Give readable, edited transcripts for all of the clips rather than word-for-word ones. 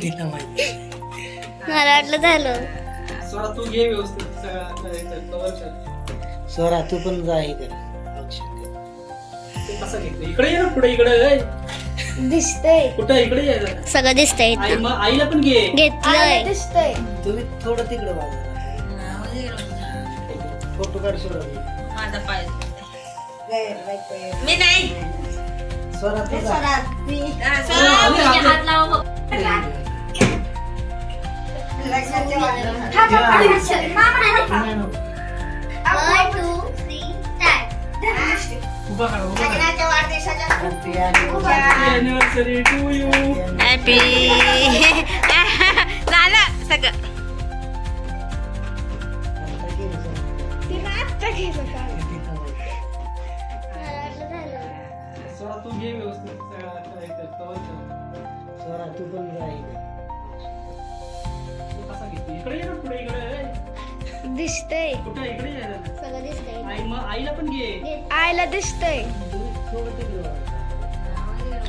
तिला माहिती. मला वाटलं झालं. स्वरा तू घे व्यवस्थित सगळं कवर कर. स्वरा तू पण जा हे कर औषध कर. ते कसं घेतो इकडे ये ना पुढे इकडे दिसतंय. कुठं इकडे ये जरा. सगळं दिसतंय आई मग आईला पण घे. घेतलंय. दिसतंय. तुम्ही थोडं तिकडे बाजूला फोटो काढ स्वरा. माझा पाय मी नाही स्वरा तू जा. हात लावा One, two, three, start. उभा करा उभा करा. Happy anniversary. Anniversary to you. Happy झालं सगळं आता गेलं स्वरा. तिला माहिती. स्वरा तू घे व्यवस्थित सगळं कवर कर. स्वरा तू पण जा हे कर. तू कसा घेतो इकडे ये ना पुढे इकडे दिसतंय. कुठं इकडे ये जरा. सगळं दिसतंय. आई मग आईला पण घे. आईला दिसतंय. तुम्ही थोडं तिकडे बाजूला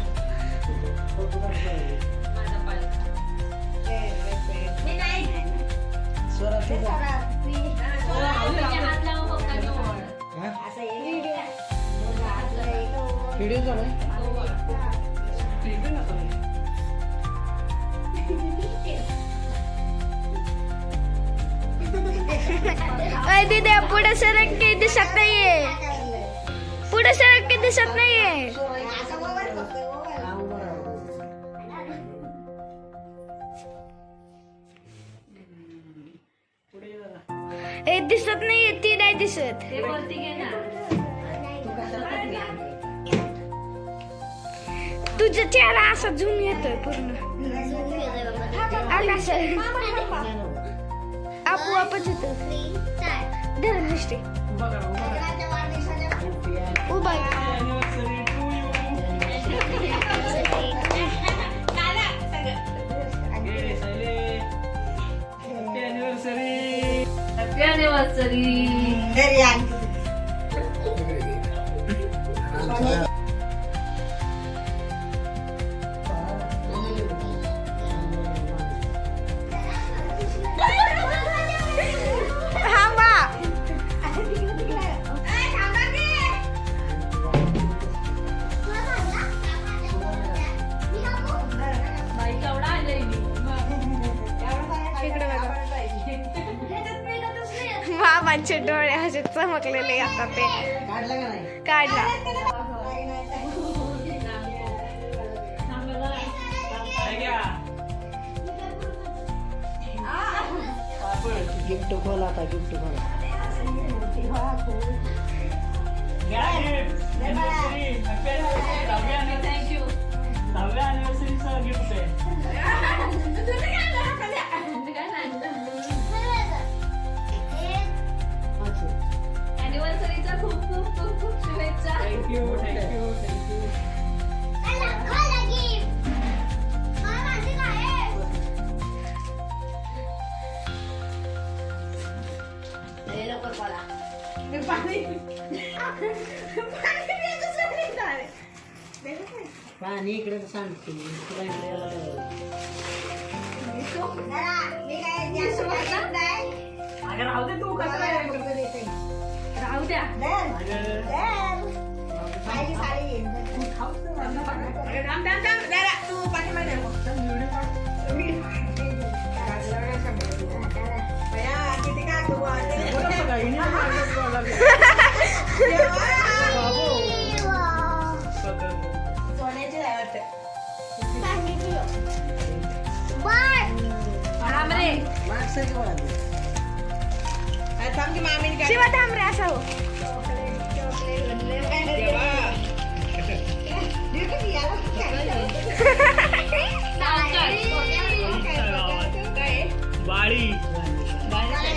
फोटो काढ स्वरा. माझा पाय मी नाही स्वरा तू जा. हात लावा हा? व्हिडिओ चालू आहे? ठीक आहे ना सगळं. दीदी पुढे सरक की दिसत नाहीये. पुढे सरक की दिसत नाहीये. हा, उभा राहा. पुढे ये जरा. दिसत नाहीये. ती नाही दिसत. ते वरती घे ना तुझा चेहरा असा झूम येतोय पूर्ण. आकाश आपोआपच येतो. धरण दिसते. उभा करा उभा करा. उभा आहे. Anniversary to you. घे सायले. Happy anniversary. हॅपी अॅनिव्हर्सरी थांबा. बाई केवढा आलंय मी इकडे बघा. मामांचे डोळे असे चमकलेले आता ते काढला का नाही? काढला. काय घ्या. पापड. गिफ्ट खोल आता गिफ्ट खोल. घ्या gift. Anniversary. Happy anniversary. Thank you 10व्या anniversary चं gift आहे. अॅनिव्हर्सरीचा खूप खूप खूप खूप शुभेच्छा Thank you, thank you, thank you. पाणी इकडे सांगते तुला इकडे यायला लागलं. अगं राहू दे तू कसं काय करते? राहू द्या अगं थांब थांब थांब जरा तू पाठीमागे हो. किती काय तू कसं काय? हिने पण मार्केट करायला लागली. बाबू. सोन्याचे आहे वाटतं बाय. थांब रे माणसाची ओळख. थांब की मामीने काय शिवा थांब रे असा हो. बाळी.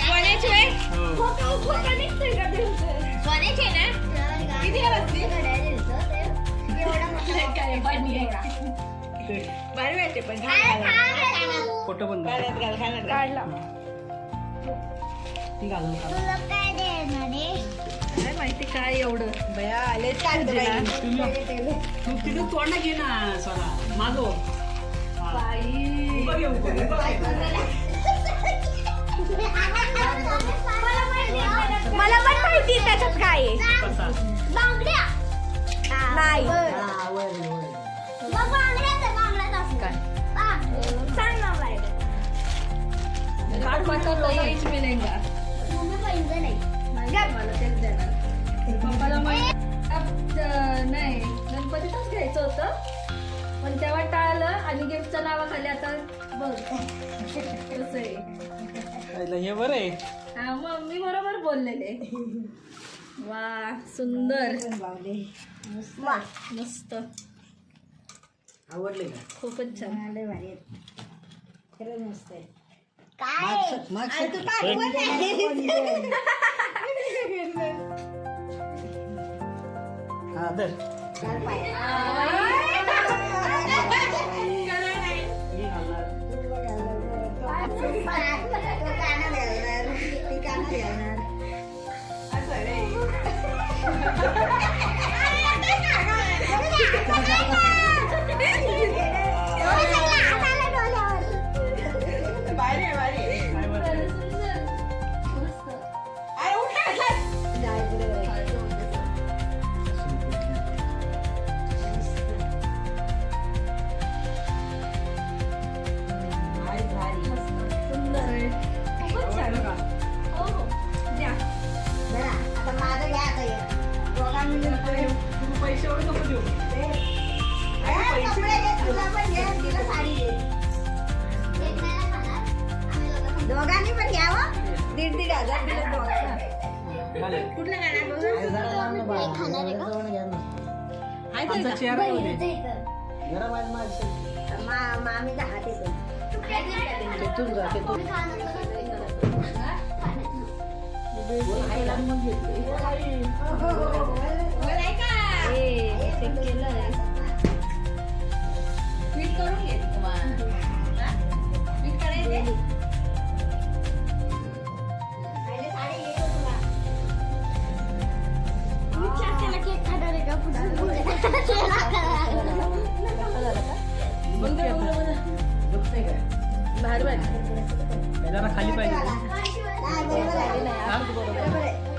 सोन्याची होय? हो. सोन्याची आहे ना किती आहे बसली? काय पाणी आहे. भारी वाटते पण फोटो पण घालत घाल घालत घाल. काढला. ती घालून काढ. काय माहिती काय एवढं बया आले काय तू तिथं तोंड घे ना स्वरा माझं उभं घे, उभं घे. मला पण माहिती आहे त्याच्यात काय आहे. बसा. नाही हा, वर, वर. सांग ना बाय. काहीच मिळेगा मला तेच देणार पप्पाला नाही गणपतीतच घ्यायचं होतं पण तेव्हा टाळलं आणि गिफ्टच्या नावाखाली आता बघ कसं आहे. आईला हे बरं आहे. हा मग मी बरोबर बोललेले. वा सुंदर मस्त आवडले का खूपच छान. खरंच मस्त आहे काय हा धर. मी घालणार. काय बरं? आवडलं का? तुम्ही पैसे एवढे नको देऊ. दोघांनी पण घ्यावं 1,500 दिलं दोघांना. चालेल. कुठलं गाणं आमचा चेअर आहे मध्ये. मामी हात येतो तेथून जा तेथून ट्वीट करून घे ट्वीट करायचे दुखतंय काय बाहेर जरा खाली पाहिजे. बरोबर आहे.